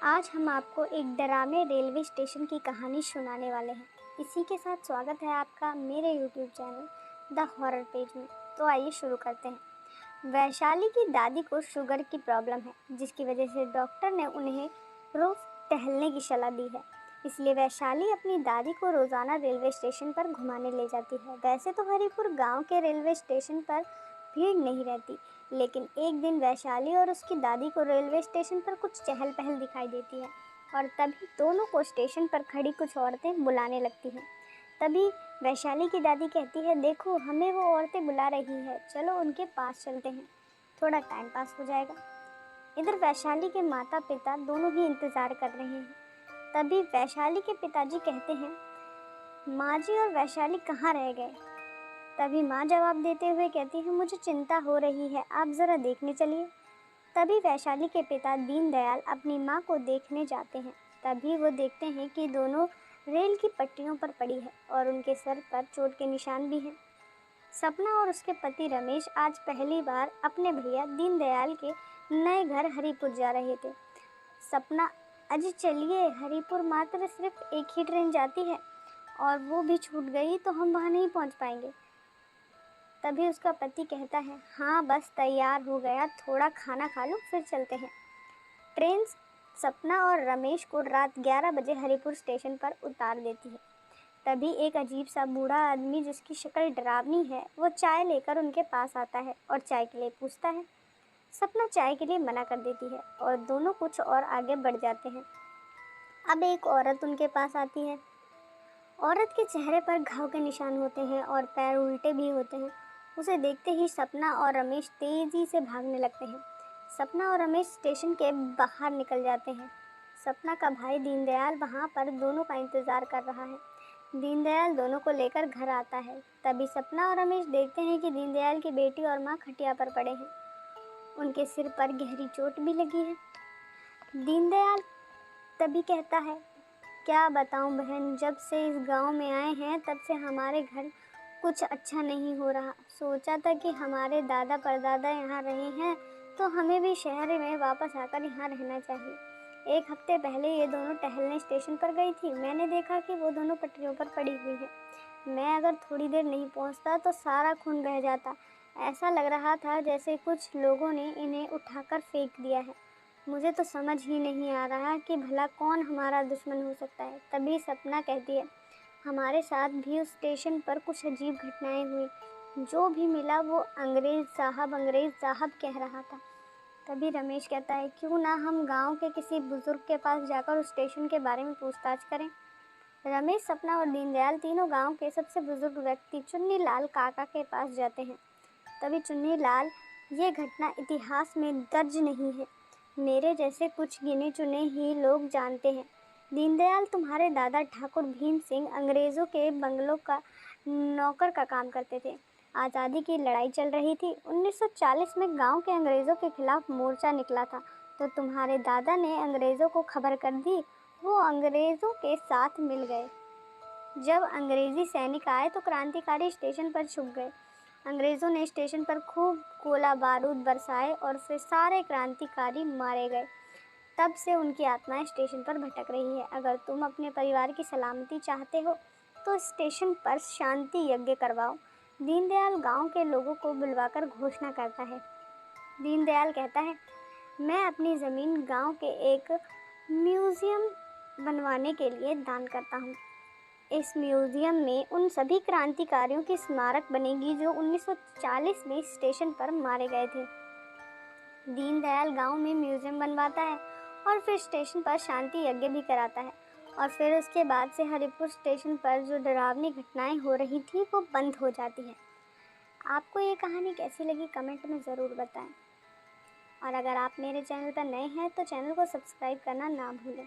आज हम आपको एक डरावने रेलवे स्टेशन की कहानी सुनाने वाले हैं। इसी के साथ स्वागत है आपका मेरे YouTube channel the horror page में। तो आइए शुरू करते हैं। वैशाली की दादी को शुगर की प्रॉब्लम है, जिसकी वजह से डॉक्टर ने उन्हें रोज टहलने की सलाह दी है। इसलिए वैशाली अपनी दादी को रोज़ाना रेलवे स्टेशन पर घुमाने ले जाती है। वैसे तो हरिपुर गाँव के रेलवे स्टेशन पर भीड़ नहीं रहती, लेकिन एक दिन वैशाली और उसकी दादी को रेलवे स्टेशन पर कुछ चहल पहल दिखाई देती है और तभी दोनों को स्टेशन पर खड़ी कुछ औरतें बुलाने लगती हैं। तभी वैशाली की दादी कहती है, देखो हमें वो औरतें बुला रही है, चलो उनके पास चलते हैं, थोड़ा टाइम पास हो जाएगा। इधर वैशाली के माता पिता दोनों ही इंतज़ार कर रहे हैं। तभी वैशाली के पिताजी कहते हैं, माँ जी और वैशाली कहाँ रह गए। तभी माँ जवाब देते हुए कहती है, मुझे चिंता हो रही है, आप ज़रा देखने चलिए। तभी वैशाली के पिता दीनदयाल अपनी माँ को देखने जाते हैं। तभी वो देखते हैं कि दोनों रेल की पटरियों पर पड़ी है और उनके सर पर चोट के निशान भी हैं। सपना और उसके पति रमेश आज पहली बार अपने भैया दीनदयाल के नए घर हरिपुर जा रहे थे। सपना, अजी चलिए, हरिपुर मात्र सिर्फ एक ही ट्रेन जाती है और वो भी छूट गई तो हम वहाँ नहीं पहुँच पाएंगे। तभी उसका पति कहता है, हाँ बस तैयार हो गया, थोड़ा खाना खा लो फिर चलते हैं। ट्रेन सपना और रमेश को रात 11 बजे हरिपुर स्टेशन पर उतार देती है। तभी एक अजीब सा बूढ़ा आदमी, जिसकी शक्ल डरावनी है, वो चाय लेकर उनके पास आता है और चाय के लिए पूछता है। सपना चाय के लिए मना कर देती है और दोनों कुछ और आगे बढ़ जाते हैं। अब एक औरत उनके पास आती है। औरत के चेहरे पर घाव के निशान होते हैं और पैर उल्टे भी होते हैं। उसे देखते ही सपना और रमेश तेजी से भागने लगते हैं। सपना और रमेश स्टेशन के बाहर निकल जाते हैं। सपना का भाई दीनदयाल वहाँ पर दोनों का इंतज़ार कर रहा है। दीनदयाल दोनों को लेकर घर आता है। तभी सपना और रमेश देखते हैं कि दीनदयाल की बेटी और माँ खटिया पर पड़े हैं। उनके सिर पर गहरी चोट भी लगी है। दीनदयाल तभी कहता है, क्या बताऊं बहन, जब से इस गांव में आए हैं तब से हमारे घर कुछ अच्छा नहीं हो रहा। सोचा था कि हमारे दादा परदादा यहाँ रहे हैं तो हमें भी शहर में वापस आकर यहाँ रहना चाहिए। एक हफ्ते पहले ये दोनों टहलने स्टेशन पर गई थी। मैंने देखा कि वो दोनों पटरियों पर पड़ी हुई है। मैं अगर थोड़ी देर नहीं पहुँचता तो सारा खून बह जाता। ऐसा लग रहा था जैसे कुछ लोगों ने इन्हें उठाकर फेंक दिया है। मुझे तो समझ ही नहीं आ रहा कि भला कौन हमारा दुश्मन हो सकता है। तभी सपना कहती है, हमारे साथ भी उस स्टेशन पर कुछ अजीब घटनाएं हुई। जो भी मिला वो अंग्रेज़ साहब कह रहा था। तभी रमेश कहता है, क्यों ना हम गांव के किसी बुजुर्ग के पास जाकर उस स्टेशन के बारे में पूछताछ करें। रमेश, सपना और दीनदयाल तीनों गांव के सबसे बुजुर्ग व्यक्ति चुन्नी लाल काका के पास जाते हैं। तभी चुन्नी लाल, ये घटना इतिहास में दर्ज नहीं है, मेरे जैसे कुछ गिने चुने ही लोग जानते हैं। दीनदयाल, तुम्हारे दादा ठाकुर भीम सिंह अंग्रेज़ों के बंगलों का नौकर का काम करते थे। आज़ादी की लड़ाई चल रही थी। 1940 में गांव के अंग्रेज़ों के खिलाफ मोर्चा निकला था, तो तुम्हारे दादा ने अंग्रेज़ों को खबर कर दी। वो अंग्रेज़ों के साथ मिल गए। जब अंग्रेज़ी सैनिक आए तो क्रांतिकारी स्टेशन पर छुप गए। अंग्रेज़ों ने स्टेशन पर खूब गोला बारूद बरसाए और फिर सारे क्रांतिकारी मारे गए। तब से उनकी आत्माएं स्टेशन पर भटक रही है। अगर तुम अपने परिवार की सलामती चाहते हो तो स्टेशन पर शांति यज्ञ करवाओ। दीनदयाल गांव के लोगों को बुलवाकर घोषणा करता है। दीनदयाल कहता है, मैं अपनी ज़मीन गांव के एक म्यूज़ियम बनवाने के लिए दान करता हूँ। इस म्यूज़ियम में उन सभी क्रांतिकारियों की स्मारक बनेगी जो 1940 में स्टेशन पर मारे गए थे। दीनदयाल गांव में म्यूज़ियम बनवाता है और फिर स्टेशन पर शांति यज्ञ भी कराता है। और फिर उसके बाद से हरिपुर स्टेशन पर जो डरावनी घटनाएं हो रही थी वो बंद हो जाती है। आपको ये कहानी कैसी लगी कमेंट में ज़रूर बताएं। और अगर आप मेरे चैनल पर नए हैं तो चैनल को सब्सक्राइब करना ना भूलें।